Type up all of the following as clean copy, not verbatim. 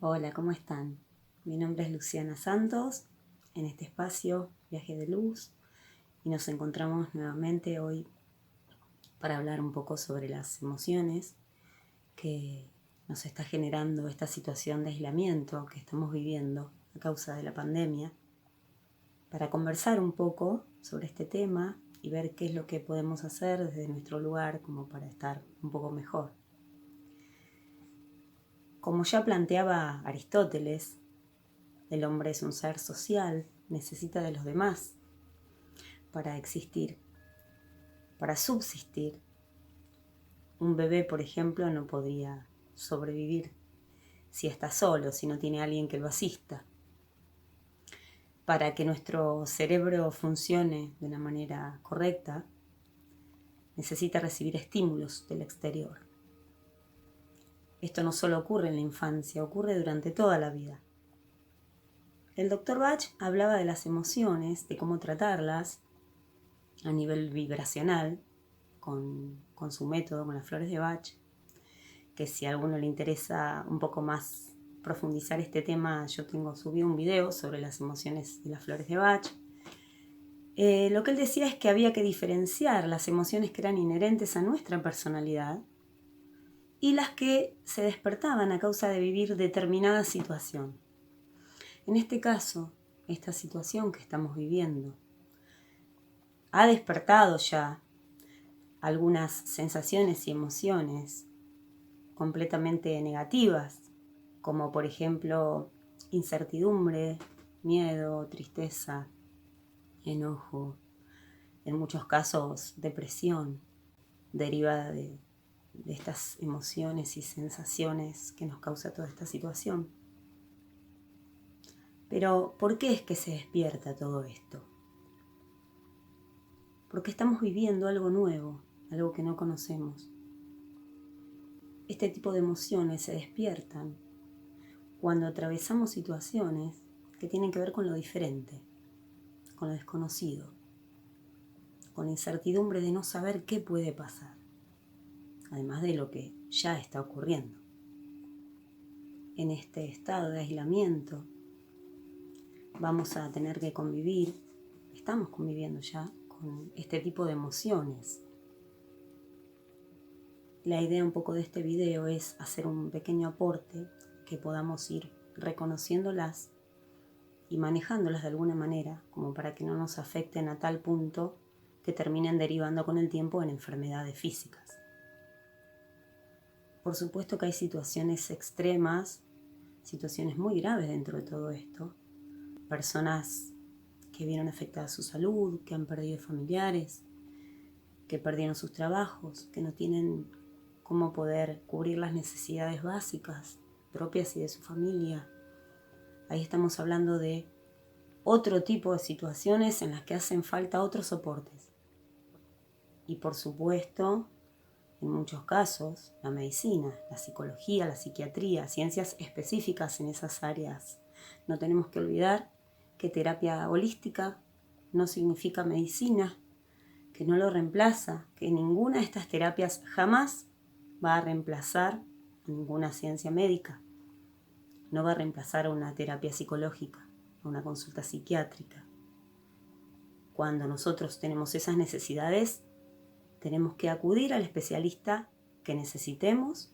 Hola, ¿cómo están? Mi nombre es Luciana Santos, en este espacio Viaje de Luz, y nos encontramos nuevamente hoy para hablar un poco sobre las emociones que nos está generando esta situación de aislamiento que estamos viviendo a causa de la pandemia, para conversar un poco sobre este tema y ver qué es lo que podemos hacer desde nuestro lugar como para estar un poco mejor. Como ya planteaba Aristóteles, el hombre es un ser social, necesita de los demás para existir, para subsistir. Un bebé, por ejemplo, no podría sobrevivir si está solo, si no tiene alguien que lo asista. Para que nuestro cerebro funcione de una manera correcta, necesita recibir estímulos del exterior. Esto no solo ocurre en la infancia, ocurre durante toda la vida. El Dr. Bach hablaba de las emociones, de cómo tratarlas a nivel vibracional, con su método, con las flores de Bach, que si a alguno le interesa un poco más profundizar este tema, yo subí un video sobre las emociones y las flores de Bach. Lo que él decía es que había que diferenciar las emociones que eran inherentes a nuestra personalidad y las que se despertaban a causa de vivir determinada situación. En este caso, esta situación que estamos viviendo ha despertado ya algunas sensaciones y emociones completamente negativas, como por ejemplo incertidumbre, miedo, tristeza, enojo, en muchos casos depresión, derivada de estas emociones y sensaciones que nos causa toda esta situación. Pero, ¿por qué es que se despierta todo esto? Porque estamos viviendo algo nuevo, algo que no conocemos. Este tipo de emociones se despiertan cuando atravesamos situaciones que tienen que ver con lo diferente, con lo desconocido, con la incertidumbre de no saber qué puede pasar, además de lo que ya está ocurriendo. En este estado de aislamiento vamos a tener que convivir, estamos conviviendo ya con este tipo de emociones. La idea un poco de este video es hacer un pequeño aporte que podamos ir reconociéndolas y manejándolas de alguna manera, como para que no nos afecten a tal punto que terminen derivando con el tiempo en enfermedades físicas. Por supuesto que hay situaciones extremas, situaciones muy graves dentro de todo esto. Personas que vieron afectada su salud, que han perdido familiares, que perdieron sus trabajos, que no tienen cómo poder cubrir las necesidades básicas propias y de su familia. Ahí estamos hablando de otro tipo de situaciones en las que hacen falta otros soportes. Y por supuesto, en muchos casos, la medicina, la psicología, la psiquiatría, ciencias específicas en esas áreas. No tenemos que olvidar que terapia holística no significa medicina, que no lo reemplaza, que ninguna de estas terapias jamás va a reemplazar a ninguna ciencia médica. No va a reemplazar a una terapia psicológica, a una consulta psiquiátrica. Cuando nosotros tenemos esas necesidades, tenemos que acudir al especialista que necesitemos,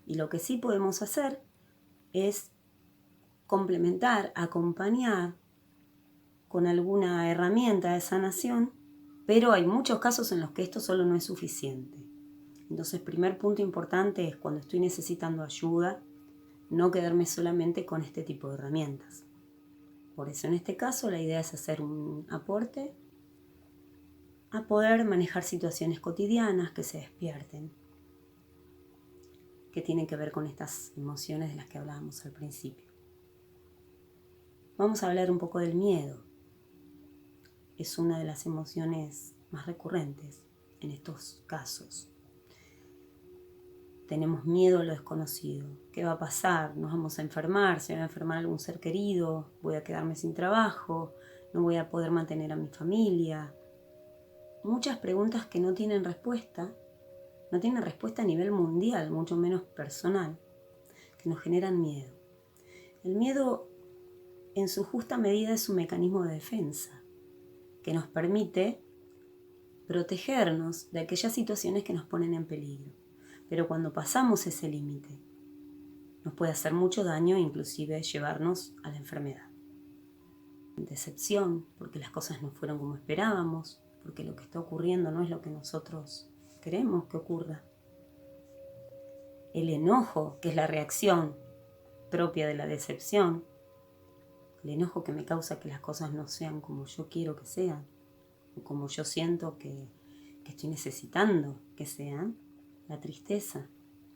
y lo que sí podemos hacer es complementar, acompañar con alguna herramienta de sanación, pero hay muchos casos en los que esto solo no es suficiente. Entonces, primer punto importante es cuando estoy necesitando ayuda, no quedarme solamente con este tipo de herramientas. Por eso en este caso la idea es hacer un aporte a poder manejar situaciones cotidianas que se despierten, que tienen que ver con estas emociones de las que hablábamos al principio. Vamos a hablar un poco del miedo. Es una de las emociones más recurrentes en estos casos. Tenemos miedo a lo desconocido. ¿Qué va a pasar? ¿Nos vamos a enfermar? ¿Se va a enfermar algún ser querido? ¿Voy a quedarme sin trabajo? ¿No voy a poder mantener a mi familia? Muchas preguntas que no tienen respuesta a nivel mundial, mucho menos personal, que nos generan miedo. El miedo, en su justa medida, es un mecanismo de defensa que nos permite protegernos de aquellas situaciones que nos ponen en peligro. Pero cuando pasamos ese límite, nos puede hacer mucho daño e inclusive llevarnos a la enfermedad. Decepción, porque las cosas no fueron como esperábamos, porque lo que está ocurriendo no es lo que nosotros queremos que ocurra. El enojo, que es la reacción propia de la decepción, el enojo que me causa que las cosas no sean como yo quiero que sean, o como yo siento que estoy necesitando que sean, la tristeza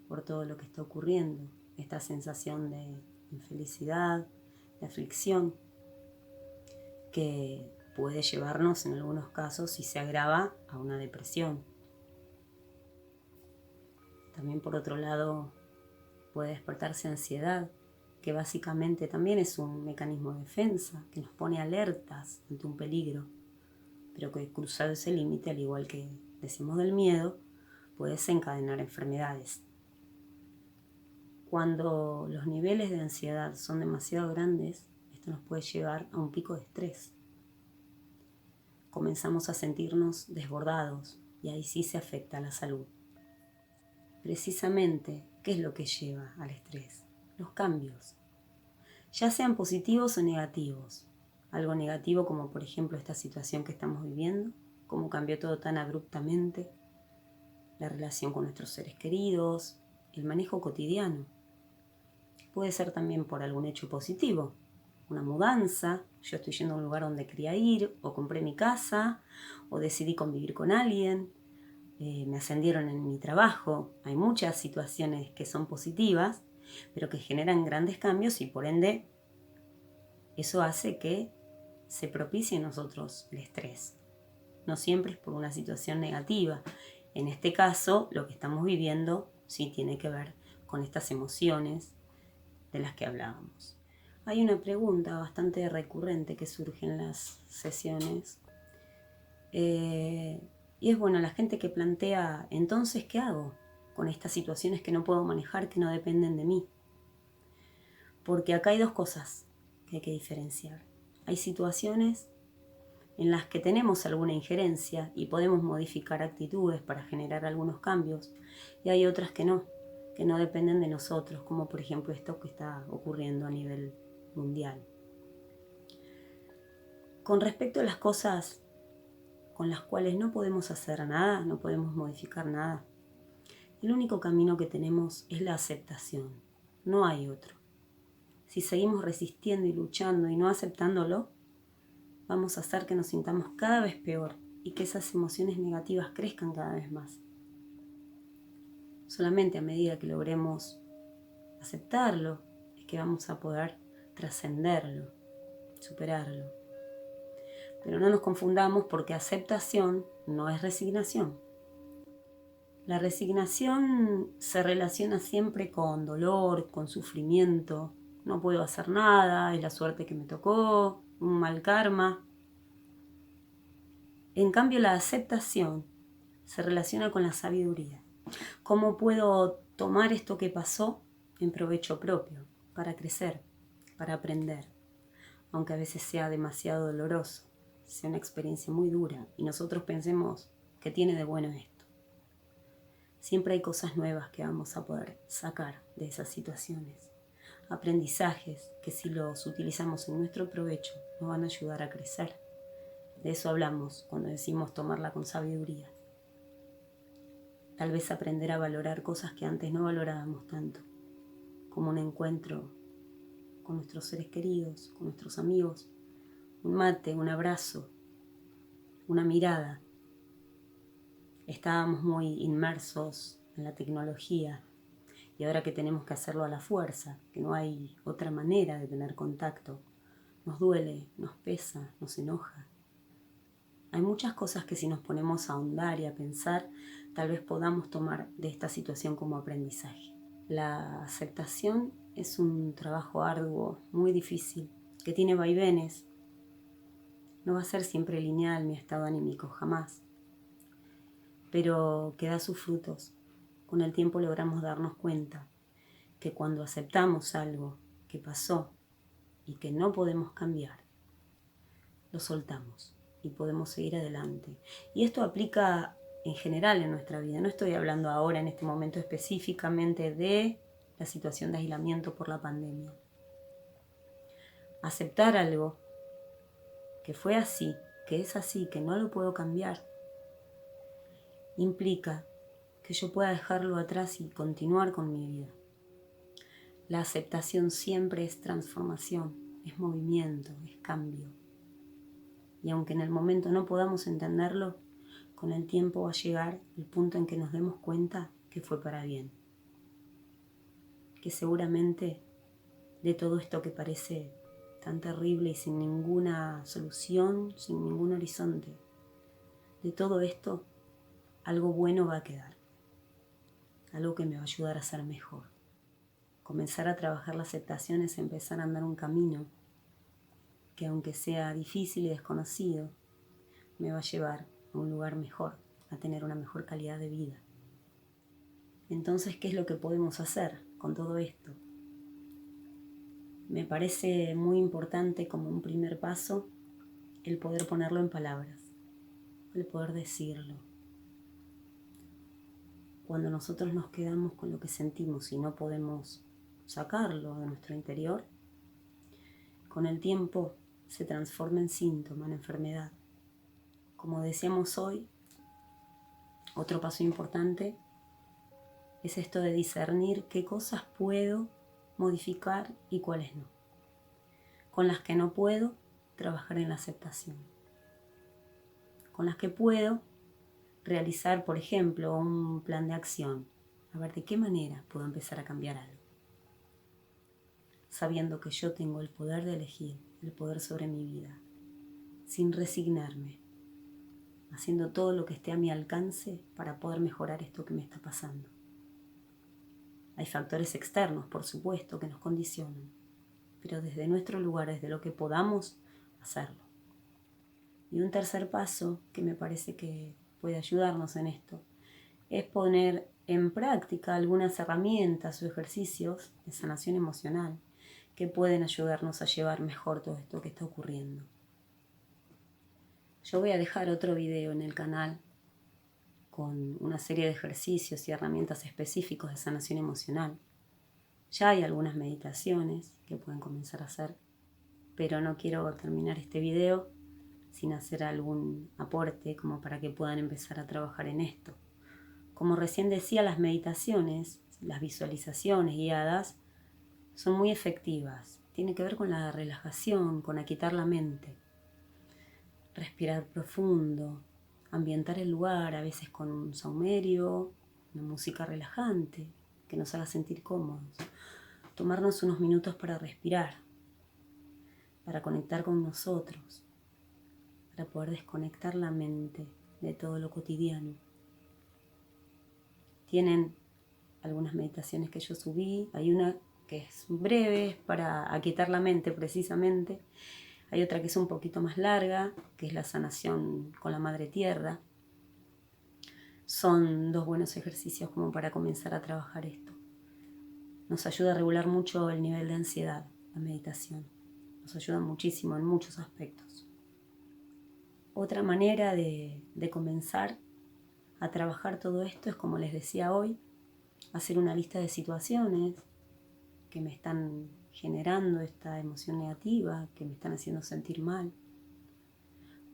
por todo lo que está ocurriendo, esta sensación de infelicidad, de aflicción, que puede llevarnos en algunos casos, si se agrava, a una depresión. También por otro lado puede despertarse ansiedad, que básicamente también es un mecanismo de defensa, que nos pone alertas ante un peligro, pero que cruzado ese límite, al igual que decimos del miedo, puede desencadenar enfermedades. Cuando los niveles de ansiedad son demasiado grandes, esto nos puede llevar a un pico de estrés. Comenzamos a sentirnos desbordados y ahí sí se afecta a la salud. Precisamente, ¿qué es lo que lleva al estrés? Los cambios, ya sean positivos o negativos. Algo negativo como por ejemplo esta situación que estamos viviendo, cómo cambió todo tan abruptamente, la relación con nuestros seres queridos, el manejo cotidiano. Puede ser también por algún hecho positivo, una mudanza, yo estoy yendo a un lugar donde quería ir, o compré mi casa, o decidí convivir con alguien, me ascendieron en mi trabajo. Hay muchas situaciones que son positivas, pero que generan grandes cambios y por ende eso hace que se propicie en nosotros el estrés. No siempre es por una situación negativa. En este caso, lo que estamos viviendo sí tiene que ver con estas emociones de las que hablábamos. Hay una pregunta bastante recurrente que surge en las sesiones. Y es bueno, la gente que plantea, entonces, ¿qué hago con estas situaciones que no puedo manejar, que no dependen de mí? Porque acá hay dos cosas que hay que diferenciar. Hay situaciones en las que tenemos alguna injerencia y podemos modificar actitudes para generar algunos cambios, y hay otras que no dependen de nosotros, como por ejemplo esto que está ocurriendo a nivel mundial. Con respecto a las cosas con las cuales no podemos hacer nada, no podemos modificar nada, el único camino que tenemos es la aceptación, no hay otro. Si seguimos resistiendo y luchando y no aceptándolo, vamos a hacer que nos sintamos cada vez peor y que esas emociones negativas crezcan cada vez más. Solamente a medida que logremos aceptarlo es que vamos a poder trascenderlo, superarlo. Pero no nos confundamos, porque aceptación no es resignación. La resignación se relaciona siempre con dolor, con sufrimiento. No puedo hacer nada, es la suerte que me tocó, un mal karma. En cambio, la aceptación se relaciona con la sabiduría. ¿Cómo puedo tomar esto que pasó en provecho propio, para crecer, para aprender? Aunque a veces sea demasiado doloroso, sea una experiencia muy dura y nosotros pensemos que tiene de bueno esto. Siempre hay cosas nuevas que vamos a poder sacar de esas situaciones. Aprendizajes que, si los utilizamos en nuestro provecho, nos van a ayudar a crecer. De eso hablamos cuando decimos tomarla con sabiduría. Tal vez aprender a valorar cosas que antes no valorábamos tanto, como un encuentro con nuestros seres queridos, con nuestros amigos, un mate, un abrazo, una mirada. Estábamos muy inmersos en la tecnología y ahora que tenemos que hacerlo a la fuerza, que no hay otra manera de tener contacto, nos duele, nos pesa, nos enoja. Hay muchas cosas que, si nos ponemos a ahondar y a pensar, tal vez podamos tomar de esta situación como aprendizaje. La aceptación es un trabajo arduo, muy difícil, que tiene vaivenes. No va a ser siempre lineal mi estado anímico, jamás. Pero que da sus frutos. Con el tiempo logramos darnos cuenta que cuando aceptamos algo que pasó y que no podemos cambiar, lo soltamos y podemos seguir adelante. Y esto aplica en general en nuestra vida. No estoy hablando ahora en este momento específicamente de la situación de aislamiento por la pandemia. Aceptar algo que fue así, que es así, que no lo puedo cambiar, implica que yo pueda dejarlo atrás y continuar con mi vida. La aceptación siempre es transformación, es movimiento, es cambio. Y aunque en el momento no podamos entenderlo, con el tiempo va a llegar el punto en que nos demos cuenta que fue para bien. Que seguramente de todo esto que parece tan terrible y sin ninguna solución, sin ningún horizonte, de todo esto algo bueno va a quedar. Algo que me va a ayudar a ser mejor. Comenzar a trabajar la aceptación es empezar a andar un camino que, aunque sea difícil y desconocido, me va a llevar a un lugar mejor, a tener una mejor calidad de vida. Entonces, ¿qué es lo que podemos hacer con todo esto? Me parece muy importante, como un primer paso, el poder ponerlo en palabras, el poder decirlo. Cuando nosotros nos quedamos con lo que sentimos y no podemos sacarlo de nuestro interior, con el tiempo se transforma en síntoma, en enfermedad. Como decíamos hoy, otro paso importante es esto de discernir qué cosas puedo modificar y cuáles no. Con las que no puedo, trabajar en la aceptación. Con las que puedo, realizar, por ejemplo, un plan de acción. A ver de qué manera puedo empezar a cambiar algo. Sabiendo que yo tengo el poder de elegir, el poder sobre mi vida, sin resignarme, haciendo todo lo que esté a mi alcance para poder mejorar esto que me está pasando. Hay factores externos, por supuesto, que nos condicionan, pero desde nuestro lugar, desde lo que podamos, hacerlo. Y un tercer paso que me parece que puede ayudarnos en esto es poner en práctica algunas herramientas o ejercicios de sanación emocional que pueden ayudarnos a llevar mejor todo esto que está ocurriendo. Yo voy a dejar otro video en el canal con una serie de ejercicios y herramientas específicos de sanación emocional. Ya hay algunas meditaciones que pueden comenzar a hacer, pero no quiero terminar este video sin hacer algún aporte como para que puedan empezar a trabajar en esto. Como recién decía, las meditaciones, las visualizaciones guiadas, son muy efectivas. Tiene que ver con la relajación, con aquietar la mente. Respirar profundo, ambientar el lugar, a veces con un saumerio, una música relajante que nos haga sentir cómodos. Tomarnos unos minutos para respirar, para conectar con nosotros, para poder desconectar la mente de todo lo cotidiano. Tienen algunas meditaciones que yo subí, hay una que es breve para aquietar la mente precisamente, hay otra que es un poquito más larga, que es la sanación con la Madre Tierra. Son dos buenos ejercicios como para comenzar a trabajar esto. Nos ayuda a regular mucho el nivel de ansiedad, la meditación. Nos ayuda muchísimo en muchos aspectos. Otra manera de comenzar a trabajar todo esto es, como les decía hoy, hacer una lista de situaciones que me están generando esta emoción negativa, que me están haciendo sentir mal.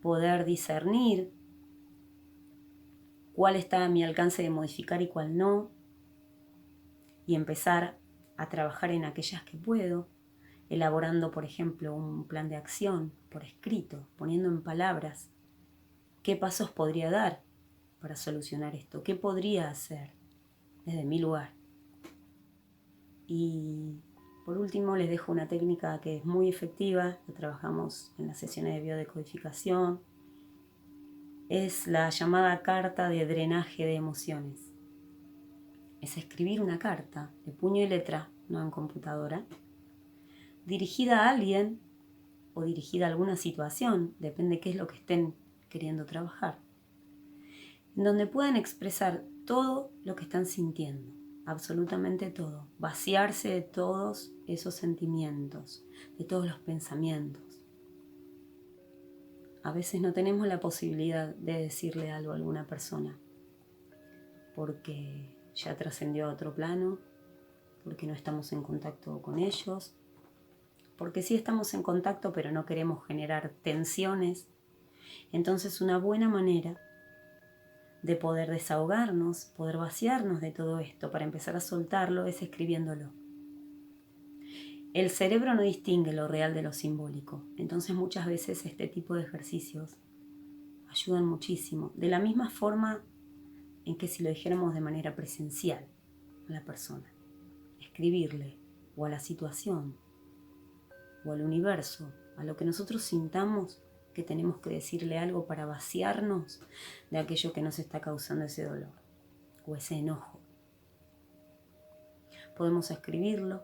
Poder discernir cuál está a mi alcance de modificar y cuál no. Y empezar a trabajar en aquellas que puedo, elaborando, por ejemplo, un plan de acción por escrito, poniendo en palabras qué pasos podría dar para solucionar esto, qué podría hacer desde mi lugar. Y por último les dejo una técnica que es muy efectiva, la trabajamos en las sesiones de biodecodificación, es la llamada carta de drenaje de emociones. Es escribir una carta de puño y letra, no en computadora, dirigida a alguien o dirigida a alguna situación, depende qué es lo que estén queriendo trabajar, en donde puedan expresar todo lo que están sintiendo, absolutamente todo, vaciarse de todos esos sentimientos, de todos los pensamientos. A veces no tenemos la posibilidad de decirle algo a alguna persona porque ya trascendió a otro plano, porque no estamos en contacto con ellos, porque sí estamos en contacto pero no queremos generar tensiones. Entonces una buena manera de poder desahogarnos, poder vaciarnos de todo esto para empezar a soltarlo es escribiéndolo. El cerebro no distingue lo real de lo simbólico, entonces muchas veces este tipo de ejercicios ayudan muchísimo, de la misma forma en que si lo dijéramos de manera presencial a la persona, escribirle o a la situación o al universo, a lo que nosotros sintamos que tenemos que decirle algo para vaciarnos de aquello que nos está causando ese dolor o ese enojo. Podemos escribirlo,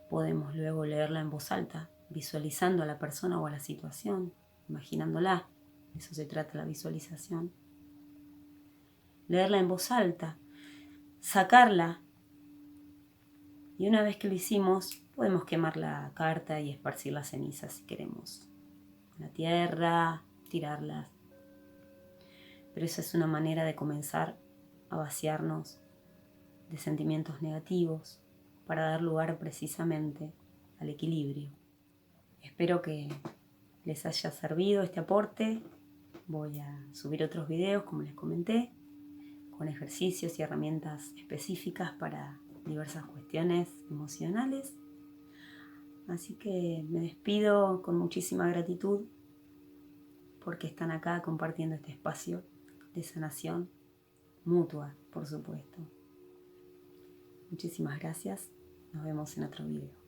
podemos luego leerla en voz alta, visualizando a la persona o a la situación, imaginándola, de eso se trata la visualización. Leerla en voz alta, sacarla, y una vez que lo hicimos, podemos quemar la carta y esparcir las cenizas si queremos. La tierra, tirarlas. Pero esa es una manera de comenzar a vaciarnos de sentimientos negativos para dar lugar precisamente al equilibrio. Espero que les haya servido este aporte. Voy a subir otros videos, como les comenté, con ejercicios y herramientas específicas para diversas cuestiones emocionales. Así que me despido con muchísima gratitud porque están acá compartiendo este espacio de sanación mutua, por supuesto. Muchísimas gracias. Nos vemos en otro video.